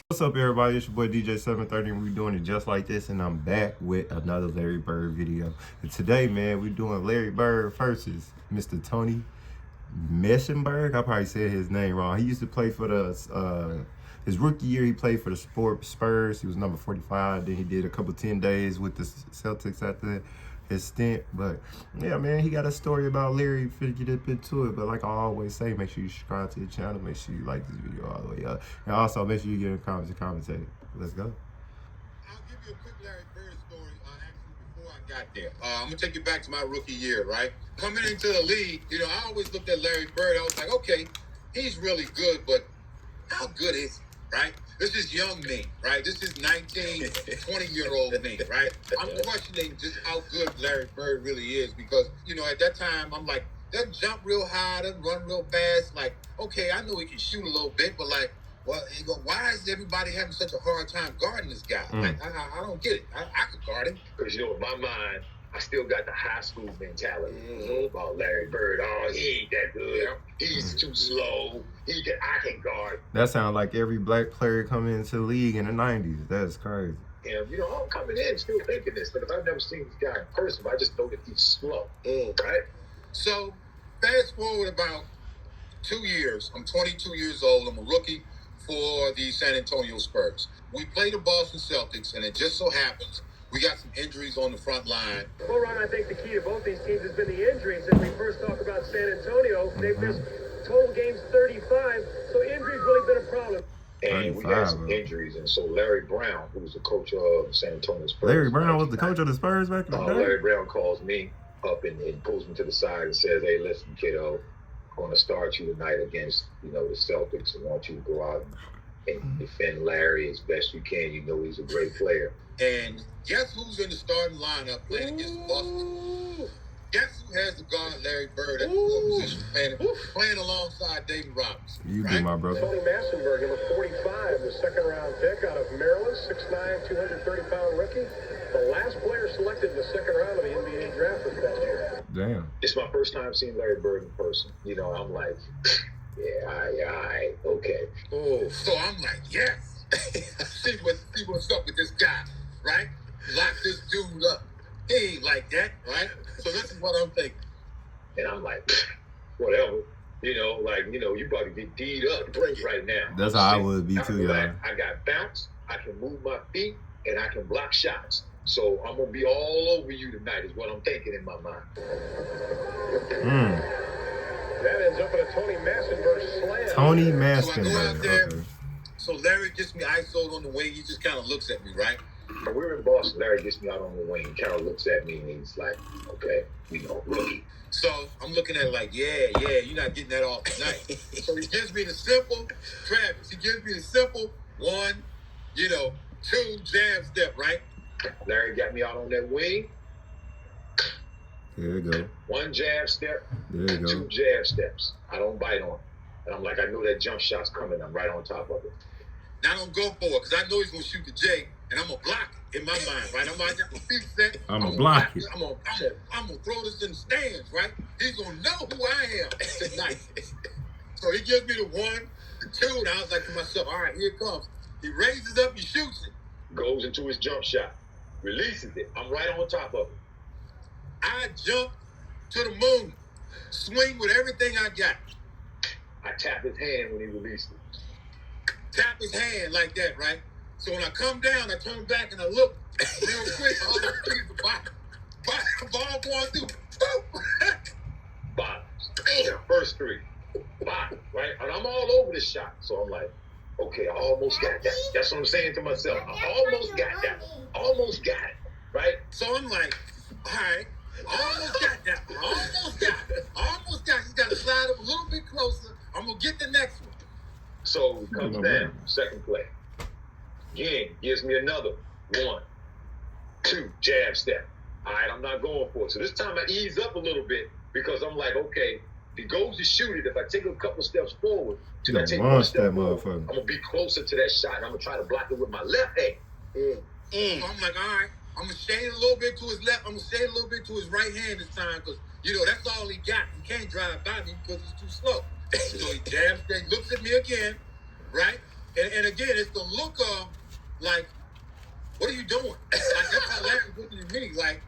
What's up, everybody? It's your boy DJ 730, and we're doing it just like this, and I'm back with another Larry Bird video. And today, man, we're doing Larry Bird versus Mr. Tony Massenburg. I probably said his name wrong. He used to play for the his rookie year. He played for the Spurs. He was number 45. Then he did a couple 10 days with the Celtics after his stint. But yeah, man, he got a story about Larry. Finna get up into it. But like I always say, make sure you subscribe to the channel. Make sure you like this video all the way up, and also make sure you get in the comments and commentate. Let's go. I'll give you a quick Larry Bird story. Actually, before I got there, I'm gonna take you back to my rookie year. Right, coming into the league, I always looked at Larry Bird. I was like, okay, he's really good, but how good is he? Right? This is young me, right? This is 19, 20-year-old me, right? I'm questioning just how good Larry Bird really is because, at that time, I'm like, doesn't jump real high, doesn't run real fast. Like, okay, I know he can shoot a little bit, but like, well, why is everybody having such a hard time guarding this guy? Like, I don't get it. I could guard him. Because, in my mind, I still got the high school mentality about Larry Bird. Oh, he ain't that good. He's too slow. I can guard. That sounds like every black player coming into the league in the 90s. That's crazy. And, I'm coming in still thinking this, but if I've never seen this guy in person, I just know that he's slow. Right? So, fast forward about 2 years. I'm 22 years old. I'm a rookie for the San Antonio Spurs. We play the Boston Celtics, and it just so happens we got some injuries on the front line. Well, Ron, I think the key to both these teams has been the injuries. If we first talk about San Antonio, they've missed total games 35, so injuries really been a problem. And we got some injuries, and so Larry Brown, who was the coach of the San Antonio Spurs. Larry Brown was the coach of the Spurs back in the day? Larry Brown calls me up and pulls me to the side and says, hey, listen, kiddo, I'm going to start you tonight against, the Celtics. I want you to go out and defend Larry as best you can. You know he's a great player. And guess who's in the starting lineup playing against Boston? Guess who has the guard Larry Bird at the four position playing alongside David Robinson? You do, my brother. Tony Massenburg, number 45, the second-round pick out of Maryland, 6'9", 230-pound rookie. The last player selected in the second round of the NBA draft this past year. Damn. It's my first time seeing Larry Bird in person. I'm like, yeah, okay. So I'm like, yes. see what's up with this guy, right? Lock this dude up. He ain't like that, right? So this is what I'm thinking. And I'm like, whatever. You about to get D'd up right now. That's how I would be too, y'all. I got bounce, I can move my feet, and I can block shots. So I'm going to be all over you tonight is what I'm thinking in my mind. That ends up in a Tony Massenburg slam. Tony So I Massenburg. go out there. Okay. So Larry gets me ISO'd on the wing. He just kind of looks at me, right? When we're in Boston, Larry gets me out on the wing, kind of looks at me, and he's like, okay, rookie. So I'm looking at it like, yeah, you're not getting that off tonight. So he gives me the simple, Travis, he gives me the simple 1, 2 jab step, right? Larry got me out on that wing. There you go. 1 jab step, There you go. 2 jab steps. I don't bite on it. And I'm like, I know that jump shot's coming. I'm right on top of it. Now I don't go for it because I know he's going to shoot the J, and I'm going to block it in my mind, right? I'm going to get my feet set. I'm going to block it. I'm going to throw this in the stands, right? He's going to know who I am tonight. So he gives me the 1, the 2, and I was like to myself, all right, here it comes. He raises up, he shoots it. Goes into his jump shot. Releases it. I'm right on top of it. I jump to the moon, swing with everything I got. I tap his hand when he released it. Tap his hand like that, right? So when I come down, I turn back and I look real quick. All I see is the ball going through. Boom! Bottoms. First 3. Bottoms, right? And I'm all over this shot. So I'm like, okay, I almost got that. That's what I'm saying to myself. I almost got that. Almost got it, right? So I'm like, all right, almost got that. Almost got it. Almost got it. He's got to slide up a little bit closer. I'm going to get the next one. So he comes down, second play. Again, gives me another 1, 2, jab step. All right, I'm not going for it. So this time I ease up a little bit because I'm like, okay, if he goes to shoot it, if I take a couple steps forward, till I take 1 step forward, I'm going to be closer to that shot, and I'm going to try to block it with my left hand. So I'm like, all right, I'm going to shade a little bit to his left. I'm going to shade a little bit to his right hand this time because, that's all he got. He can't drive by me because he's too slow. So he jabs, he looks at me again, right? And again, it's the look of, like, what are you doing? Like, that's how Larry's looking at me. Like,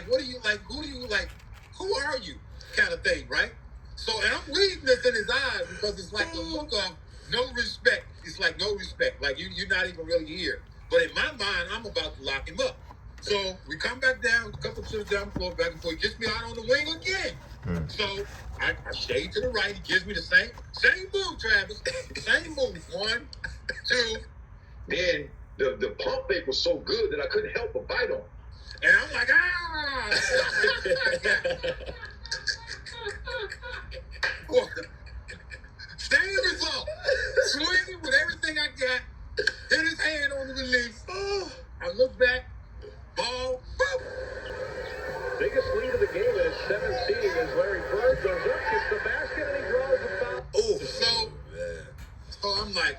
what are you, like, who do you, like, who are you? Kind of thing, right? So, and I'm reading this in his eyes because it's like the look of no respect. It's like no respect. Like, you're not even really here. But in my mind, I'm about to lock him up. So we come back down, a couple of trips down the floor, back and forth. He gets me out on the wing again. So I shade to the right. He gives me the same move, Travis. Same move. 1, 2. Then the pump fake was so good that I couldn't help but bite on. And I'm like, Same result. Swinging with everything I got. Hit his hand on the release. I look back. Ball. Boop. Biggest lead of the game at 17 as Larry Bird goes up, gets the basket, and he draws the foul. So I'm like,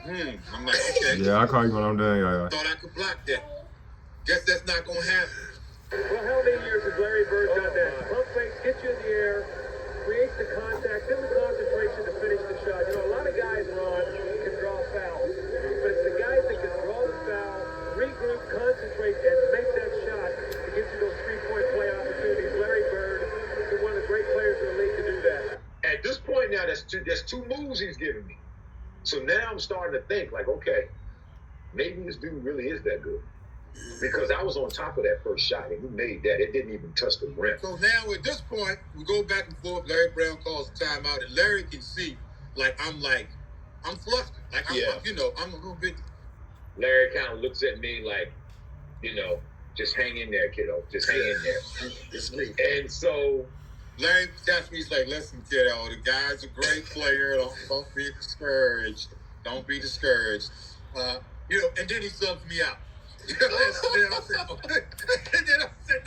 I'm like, okay. Yeah, I call you when I'm done, y'all. Thought I could block that. Guess that's not gonna happen. Well, how many years has Larry Bird done that? Pump fakes, get you in the air, creates the contact, then the concentration to finish the shot. You know, a lot of guys, Ron, can draw fouls, but it's the guys that can draw the foul, regroup, concentrate, and make that shot to get you those three-point play opportunities. Larry Bird is one of the great players in the league to do that. At this point now, there's two moves he's giving me. So now I'm starting to think, like, okay, maybe this dude really is that good. Because I was on top of that first shot, and he made that. It didn't even touch the rim. So now at this point, we go back and forth. Larry Brown calls the timeout, and Larry can see, I'm flustered. I'm a little bit. Larry kind of looks at me like, just hang in there, kiddo. Just hang in there. It's me. And so Larry taps me. He's like, listen, kiddo, the guy's a great player. Don't be discouraged. Don't be discouraged. And then he subs me out. And then I'm sitting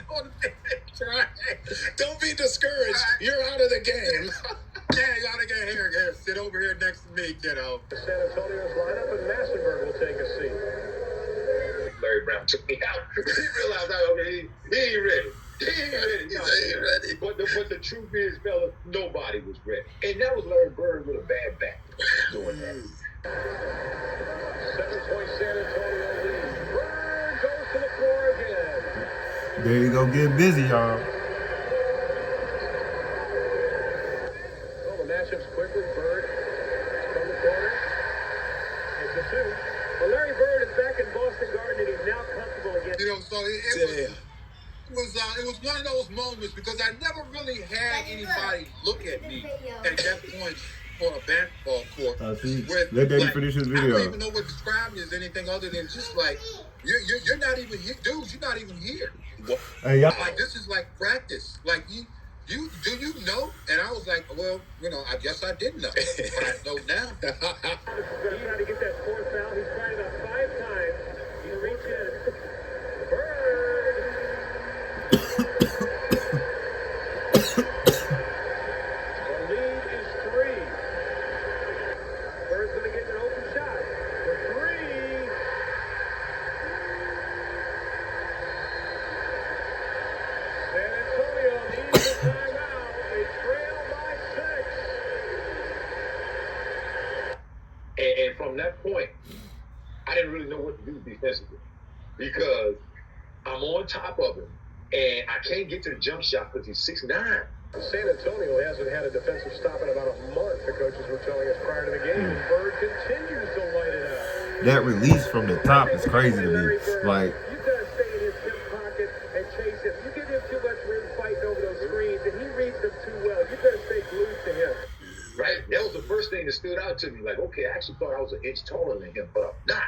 on the bench, right? Don't be discouraged. You're out of the game. Yeah, you ought to get here. Sit over here next to me, kiddo. San Antonio's lineup, and Massenburg will take a seat. Larry Brown took me out. He realized, okay, he ain't ready. He ain't ready. But the truth is, fellas, nobody was ready. And that was Larry Bird with a bad back doing that. 7-point San Antonio lead. Bird goes to the floor again. There you go, get busy, y'all. Well, the matchup's quickly. Bird from the corner. It's a 2. Well, Larry Bird is back in Boston Garden, and he's now comfortable again. So it was one of those moments because I never really had anybody look at me at that point on a basketball court. Let Daddy finish his video. I don't even know what described as anything other than just like you're not even here, dudes. You're not even here. Hey, y'all. Like this is like practice. Like you do you know? And I was like, well, I guess I didn't know, but I know now. He's trying to get that fourth foul. He's tried about 5 times. He reaches. Bird. The lead is 3. Bird's going to get an open shot for 3. San Antonio needs a timeout. They trail by 6. And from that point, I didn't really know what to do defensively because I'm on top of him and I can't get to the jump shot because he's 6'9". San Antonio hasn't had a defensive stop in about a month, the coaches were telling us prior to the game. And Bird continues to light it up. That release from the top is crazy to me. Like, You've got to stay in his hip pocket and chase him. You give him too much room fighting over those screens, and he reads them too well. You've got to stay glued to him. Right? That was the first thing that stood out to me. Like, okay, I actually thought I was an inch taller than him, but I'm not.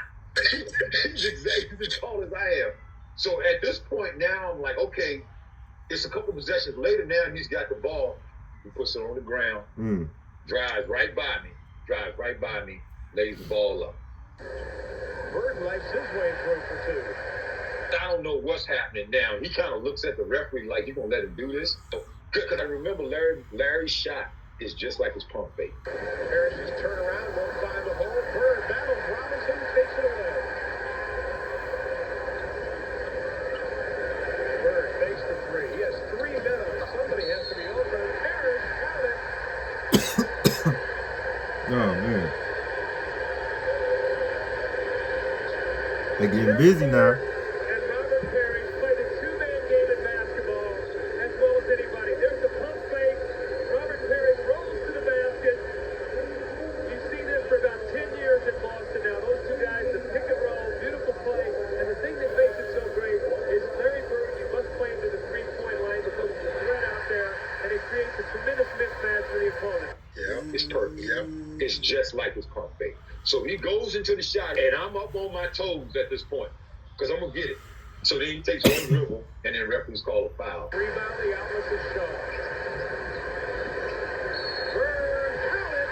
He's exactly as tall as I am. So at this point now, I'm like, okay, it's a couple possessions later now, and he's got the ball. He puts it on the ground, drives right by me, lays the ball up. Bird lights his way through for 2. I don't know what's happening now. He kind of looks at the referee like, you going to let him do this? Because I remember Larry's shot is just like his pump fake. Harris's turnaround won't find the hole. Bird battles Robinson, takes it away. Bird fakes the 3. He has 3 minutes. Somebody has to be open. Harris, count it. oh man. They getting busy now. And Robert Perry's played a two-man game in basketball as well as anybody. There's the pump fake. Robert Perry rolls to the basket. You've seen this for about 10 years in Boston now. Those two guys, the pick and roll, beautiful play. And the thing that makes it so great is Larry Bird, you must play him to the three-point line because there's a threat out there, and it creates a tremendous mismatch for the opponent. Yeah, it's perfect. Yeah. It's just like his pump fake. So he goes into the shot, and I'm up on my toes at this point because I'm going to get it. So then he takes one dribble, and then referees call a foul. Rebound, the outlet to Shaw. Bird, count it.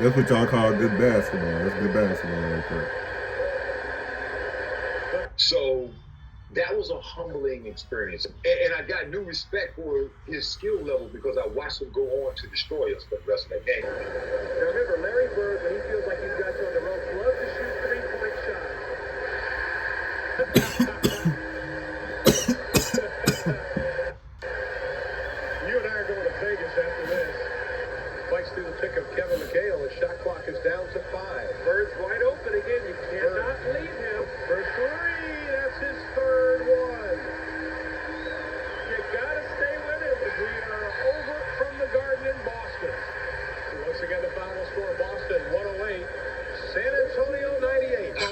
That's what y'all call good basketball. That's good basketball right there. So that was a humbling experience. And I got new respect for his skill level because I watched him go on to destroy us for the rest of that game. Now remember, Larry Bird, when he feels like he's got you on the ropes, loves to shoot three-point shots. You and I are going to Vegas after this. Fights through the pick of Kevin McHale. The shot clock is down to 5. Bird's wide open again. You cannot leave him. First three. That's his third one. You got to stay with it. We are over from the Garden in Boston. Once again, the final score, Boston 108, San Antonio 98. So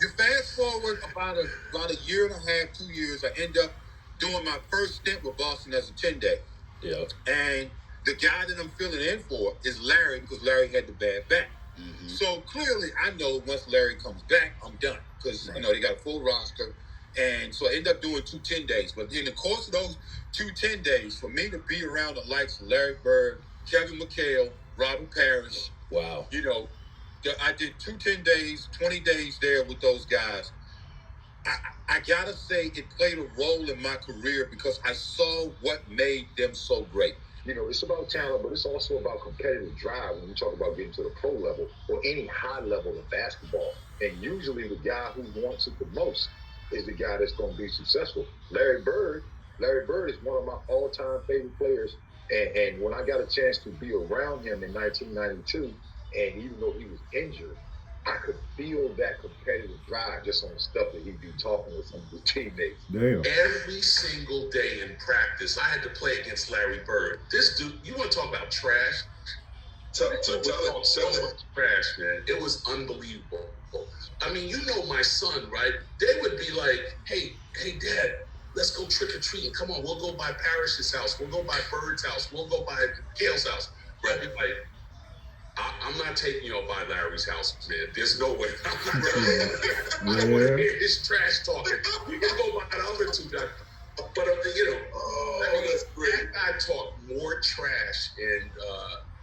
you fast forward about a year and a half, 2 years, I end up doing my first stint with Boston as a 10-day. Yeah. And the guy that I'm filling in for is Larry because Larry had the bad back. Mm-hmm. So clearly I know once Larry comes back, I'm done because, you know, they got a full roster. And so I end up doing 2 10-days. But in the course of those 2 10-days, for me to be around the likes of Larry Bird, Kevin McHale, Robert Parrish, Wow. you know, I did 2 10-days, 20 days there with those guys. I gotta say it played a role in my career because I saw what made them so great. You know, it's about talent, but it's also about competitive drive when you talk about getting to the pro level or any high level of basketball. And usually the guy who wants it the most is the guy that's going to be successful. Larry Bird is one of my all-time favorite players. And when I got a chance to be around him in 1992, and even though he was injured, I could feel that competitive drive just on the stuff that he'd be talking with some of his teammates. Damn. Every single day in practice, I had to play against Larry Bird. This dude, you want to talk about trash? So much trash, man. It was unbelievable. I mean, you know my son, right? They would be like, hey, Dad, let's go trick-or-treating. Come on, we'll go by Parrish's house. We'll go by Bird's house. We'll go by Kale's house. I'd be like, I'm not taking y'all by Larry's house, man. There's no way. I don't want to hear his trash talking. You can go by the other two guys. But, you know, that's great. That guy talked more trash and,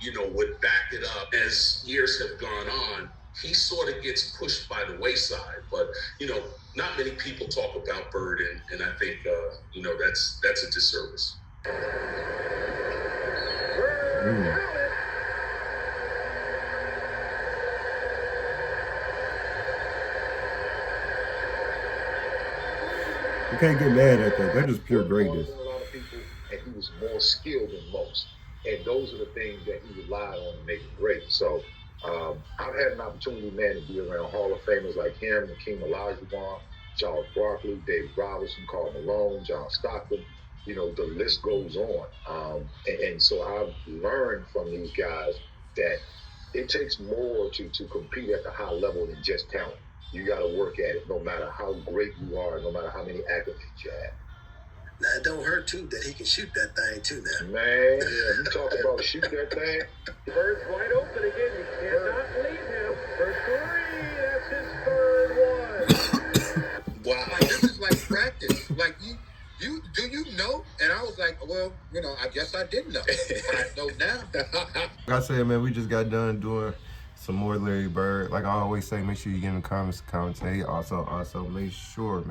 you know, would back it up. As years have gone on, he sort of gets pushed by the wayside. But, you know, not many people talk about Bird, and I think, you know, that's a disservice. You can't get mad at that. That's just pure greatness. A lot of people, and he was more skilled than most. And those are the things that he relied on to make him great. So I've had an opportunity, man, to be around Hall of Famers like him, Hakeem Olajuwon, Charles Barkley, David Robinson, Karl Malone, John Stockton. You know, the list goes on. And so I've learned from these guys that it takes more to compete at the high level than just talent. You got to work at it no matter how great you are, no matter how many accolades you have. Now, it don't hurt, too, that he can shoot that thing, too, now. Man, you talk about shoot that thing. Bird's wide open again. You cannot leave him. First three. That's his third one. Wow. Like, this is like practice. Like, you do you know? And I was like, well, you know, I guess I didn't know. But I know now. Like I said, man, we just got done doing some more Larry Bird. Like I always say, make sure you get in the comments to commentate. Also, make sure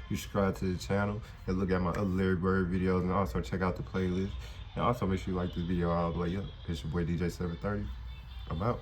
you subscribe to the channel and look at my other Larry Bird videos, and also check out the playlist. And also make sure you like this video all the way up. It's your boy DJ 730. I'm out.